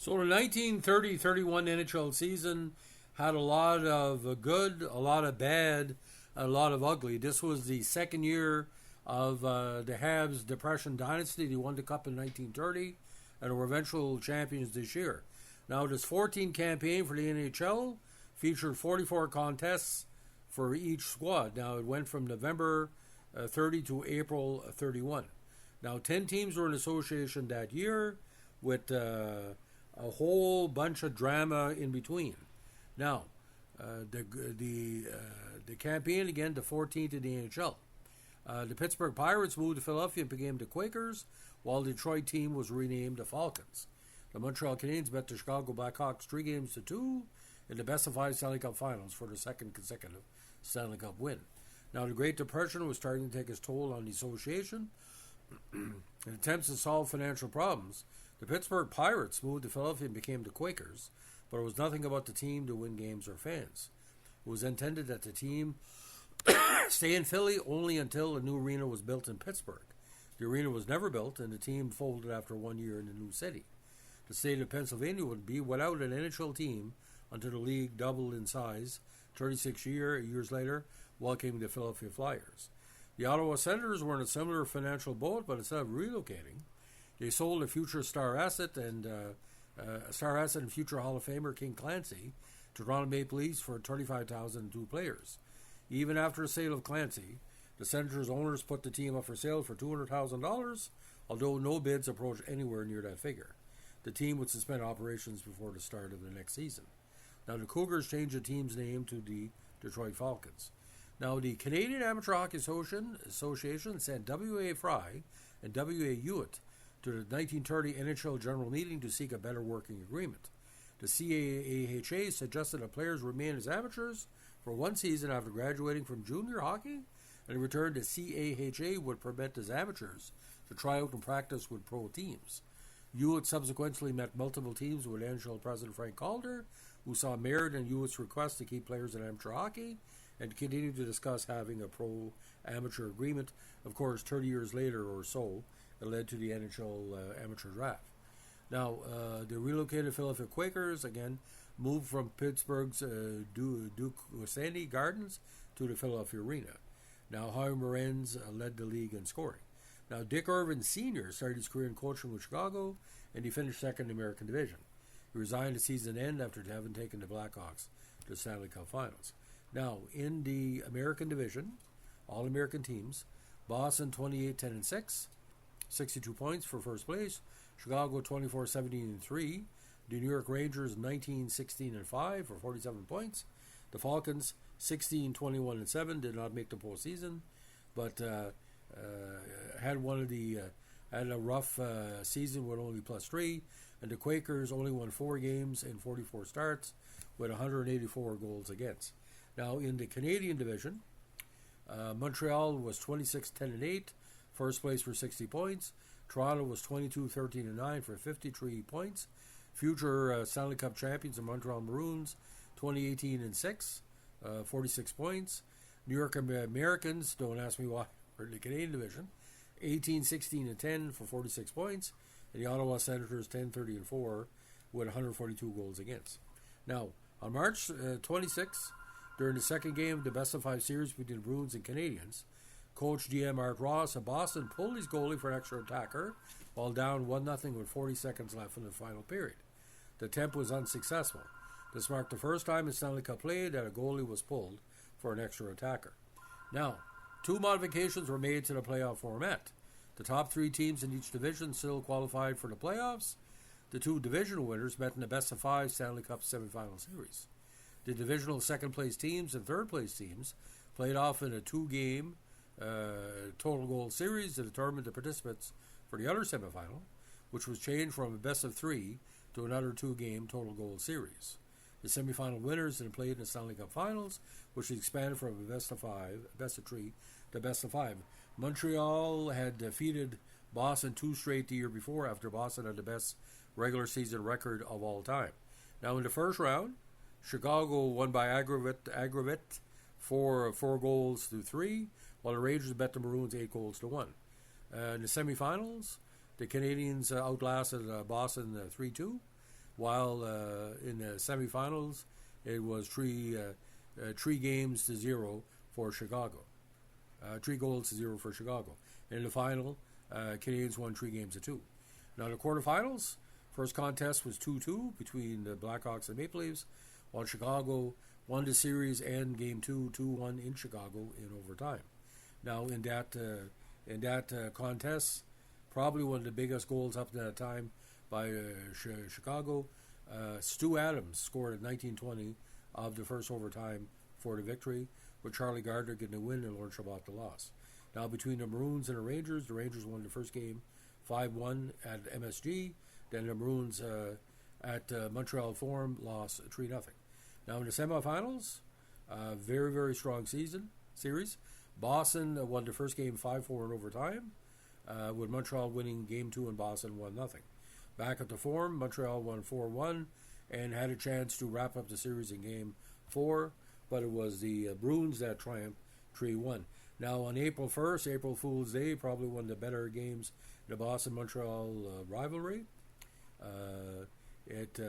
So the 1930-31 NHL season had a lot of good, a lot of bad, a lot of ugly. This was the second year of the Habs Depression Dynasty. They won the Cup in 1930 and were eventual champions this year. Now, this 14 campaign for the NHL featured 44 contests for each squad. Now, it went from November 30 to April 31. Now, 10 teams were in association that year with a whole bunch of drama in between. Now, the campaign, again, the 14th in the NHL. The Pittsburgh Pirates moved to Philadelphia and became the Quakers, while the Detroit team was renamed the Falcons. The Montreal Canadiens bet the Chicago BlackHawks 3-2 in the best-of-5 Stanley Cup Finals for the second consecutive Stanley Cup win. Now, the Great Depression was starting to take its toll on the association. In attempts to solve financial problems, the Pittsburgh Pirates moved to Philadelphia and became the Quakers, but it was nothing about the team to win games or fans. It was intended that the team stay in Philly only until a new arena was built in Pittsburgh. The arena was never built, and the team folded after 1 year in the new city. The state of Pennsylvania would be without an NHL team until the league doubled in size 36 years later, welcoming the Philadelphia Flyers. The Ottawa Senators were in a similar financial boat, but instead of relocating, they sold a future star asset and future Hall of Famer King Clancy to Toronto Maple Leafs for $35,002 players. Even after the sale of Clancy, the Senators' owners put the team up for sale for $200,000, although no bids approached anywhere near that figure. The team would suspend operations before the start of the next season. Now, the Cougars changed the team's name to the Detroit Falcons. Now, the Canadian Amateur Hockey Association sent W.A. Fry and W.A. Hewitt to the 1930 NHL General Meeting to seek a better working agreement. The CAAHA suggested that players remain as amateurs for 1 season after graduating from junior hockey, and in return, the CAAHA would permit as amateurs to try out and practice with pro teams. Hewitt subsequently met multiple teams with NHL President Frank Calder, who saw merit in Hewitt's request to keep players in amateur hockey and continued to discuss having a pro-amateur agreement. Of course, 30 years later or so, it led to the NHL amateur draft. Now, the relocated Philadelphia Quakers, again, moved from Pittsburgh's Duke Sandy Gardens to the Philadelphia Arena. Now, Howie Morenz led the league in scoring. Now, Dick Irvin Sr. started his career in coaching with Chicago, and he finished second in the American Division. He resigned at season end after having taken the Blackhawks to the Stanley Cup Finals. Now, in the American Division, all-American teams, Boston 28-10-6, 62 points for first place. Chicago 24-17-3. The New York Rangers 19-16-5 for 47 points. The Falcons 16-21-7 did not make the postseason, but had a rough season with only +3. And the Quakers only won 4 games in 44 starts with 184 goals against. Now, in the Canadian division, Montreal was 26-10-8, first place for 60 points. Toronto was 22-13-9 for 53 points. Future Stanley Cup champions, the Montreal Maroons, 2018-6, 46 points. New York Americans, don't ask me why, for the Canadian division, 18-16-10 for 46 points. And the Ottawa Senators 10-30-4 with 142 goals against. Now, on March 26, during the second game of the best-of-5 series between the Bruins and Canadiens, coach GM Art Ross of Boston pulled his goalie for an extra attacker while down 1-0 with 40 seconds left in the final period. The attempt was unsuccessful. This marked the first time in Stanley Cup play that a goalie was pulled for an extra attacker. Now, 2 modifications were made to the playoff format. The top 3 teams in each division still qualified for the playoffs. The 2 divisional winners met in the best-of-5 Stanley Cup semifinal series. The divisional second-place teams and third-place teams played off in a 2-game total goal series to determine the participants for the other semifinal, which was changed from a best-of-3 to another 2-game total goal series. The semifinal winners then played in the Stanley Cup Finals, which was expanded from a best-of-3 to best-of-5. Montreal had defeated Boston 2 straight the year before, after Boston had the best regular season record of all time. Now, in the first round, Chicago won by aggregate 4 goals-3, while the Rangers bet the Maroons 8-1. In the semifinals, the Canadiens outlasted Boston 3-2. while in the semifinals it was 3 games to 0 for Chicago. 3 goals to 0 for Chicago. In the final, Canadiens won 3 games to 2. Now the quarterfinals, first contest was 2-2 between the Blackhawks and Maple Leafs, while Chicago won the series and Game 2 2-1 in Chicago in overtime. Now in that contest, probably one of the biggest goals up to that time by Chicago, Stu Adams scored at 19:20 of the first overtime for the victory, with Charlie Gardner getting the win and Lord Chabot the loss. Now between the Maroons and the Rangers won the first game 5-1 at MSG. Then the Maroons at Montreal Forum lost 3-0. Now in the semifinals, very, very strong series. Boston won the first game 5-4 in overtime, with Montreal winning Game 2 and Boston 1-0. Back at the Forum, Montreal won 4-1 and had a chance to wrap up the series in Game 4, but it was the Bruins that triumphed 3-1. Now on April 1st, April Fool's Day, probably one of the better games in the Boston-Montreal rivalry. It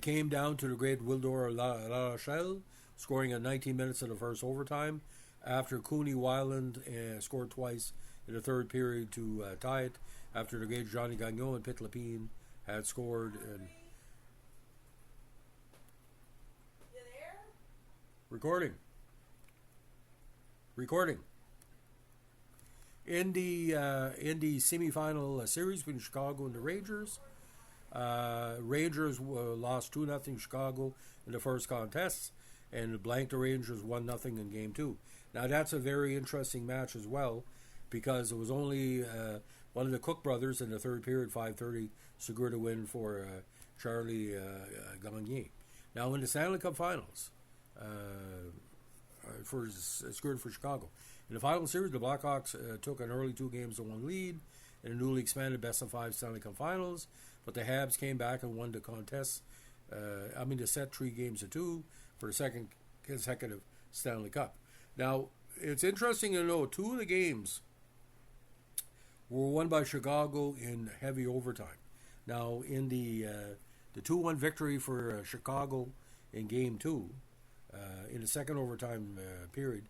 came down to the great Wildor Larochelle scoring at 19 minutes in the first overtime after Cooney Weiland scored twice in the third period to tie it after the great Johnny Gagnon and Pit Lapine had scored. Recording. In the semifinal series between Chicago and the Rangers, Rangers lost 2-0 Chicago in the first contest, and blanked the Rangers 1-0 in Game 2. Now that's a very interesting match as well, because it was only one of the Cook brothers in the third period, 5:30, secured a win for Charlie Gagnon. Now in the Stanley Cup Finals, secured for Chicago. In the final series, the Blackhawks took an early 2-1 lead in a newly expanded best-of-5 Stanley Cup Finals, but the Habs came back and won the contest. The set 3-2 for the second consecutive Stanley Cup. Now, it's interesting to know 2 of the games were won by Chicago in heavy overtime. Now, in the 2-1 victory for Chicago in Game 2, in the second overtime period,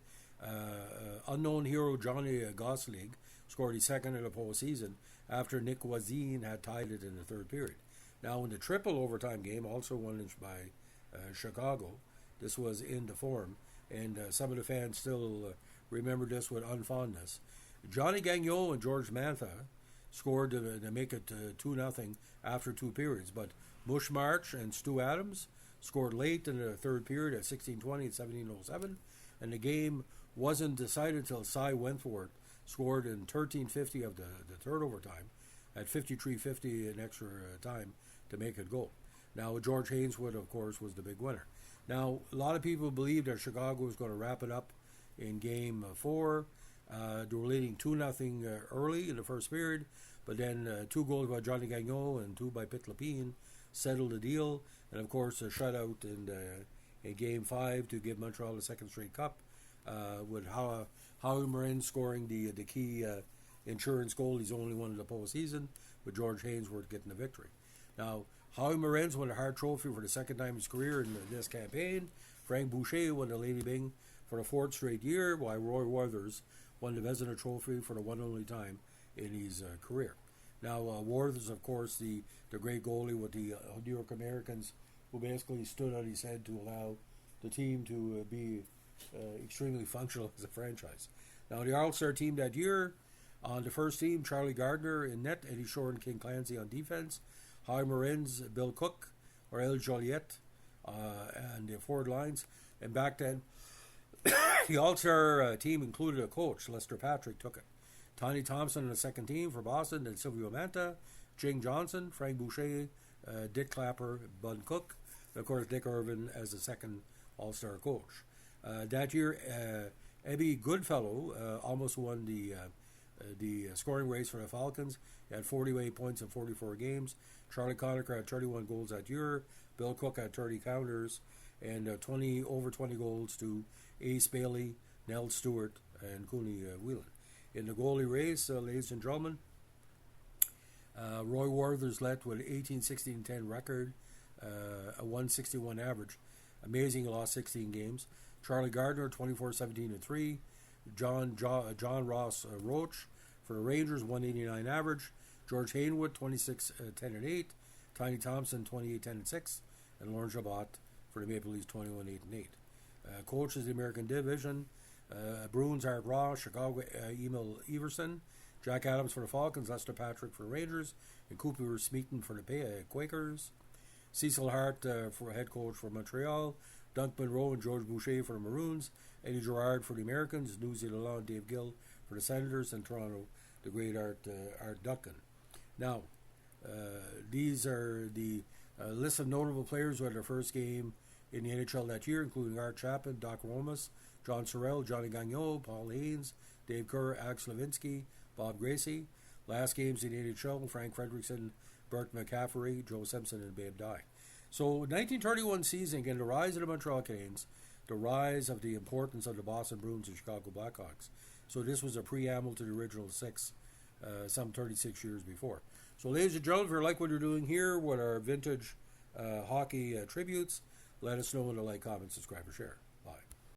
unknown hero Johnny Gosling scored his second in the postseason after Nick Wazin had tied it in the third period. Now, in the triple overtime game, also won by Chicago, this was in the Forum, and some of the fans still remember this with unfondness. Johnny Gagnon and George Mantha scored to make it 2-0 after 2 periods, but Bush March and Stu Adams scored late in the third period at 16:20 and 17:07, and the game wasn't decided until Cy Wentworth scored in 13:50 of the third overtime at 53:50 in extra time to make it go. Now, George Hainsworth, of course, was the big winner. Now, a lot of people believe that Chicago was going to wrap it up in Game 4. They were leading 2-0 early in the first period, but then 2 goals by Johnny Gagnon and 2 by Pit Lapine settled the deal. And, of course, a shutout in Game 5 to give Montreal the second straight cup, with Howie Morin scoring the key insurance goal. He's only one in the postseason, with George Hainsworth getting the victory. Now, Howie Morin's won the Hart Trophy for the second time in his career in this campaign. Frank Boucher won the Lady Byng for the 4th straight year, while Roy Warthers won the Vezina Trophy for the one only time in his career. Now, Warthers, of course, the great goalie with the New York Americans, who basically stood on his head to allow the team to be extremely functional as a franchise. Now, the All-Star team that year, on the first team, Charlie Gardner in net, Eddie Shore and King Clancy on defense, Howie Morin's Bill Cook, Aurel Joliette, and the forward lines. And back then, the All-Star team included a coach. Lester Patrick took it. Tony Thompson in the second team for Boston, then Silvio Manta, Jing Johnson, Frank Boucher, Dick Clapper, Bud Cook, and of course Dick Irvin as the second All-Star coach. That year, Ebby Goodfellow almost won the scoring race for the Falcons. He had 48 points in 44 games. Charlie Conacher had 31 goals that year. Bill Cook had 30 counters, and over 20 goals to Ace Bailey, Nell Stewart, and Cooney Whelan. In the goalie race, ladies and gentlemen, Roy Werther's led with 18-16-10 record, a 161 average. Amazing, he lost 16 games. Charlie Gardner, 24-17-3. John Ross Roach for the Rangers, 189 average. George Haywood, 26-10-8. Tiny Thompson, 28-10-6. And Lauren Chabot for the Maple Leafs, 21-8-8. Coaches the American Division, Bruins, Art Ross, Chicago, Emil Everson. Jack Adams for the Falcons, Lester Patrick for the Rangers, and Cooper Smeaton for the Quakers. Cecil Hart for head coach for Montreal. Dunk Monroe and George Boucher for the Maroons. Eddie Gerard for the Americans. New Zealand, Dave Gill for the Senators. And Toronto, the great Art Duncan. Now, these are the list of notable players who had their first game in the NHL that year, including Art Chapman, Doc Romas, John Sorrell, Johnny Gagnon, Paul Haynes, Dave Kerr, Alex Levinsky, Bob Gracie. Last games in the NHL, Frank Frederickson, Bert McCaffrey, Joe Simpson, and Babe Dye. So, 1931 season, again, the rise of the Montreal Canadiens, the rise of the importance of the Boston Bruins and Chicago BlackHawks. So this was a preamble to the original six, some 36 years before. So, ladies and gentlemen, if you like what you're doing here with our vintage hockey tributes, let us know in the like, comment, subscribe, or share.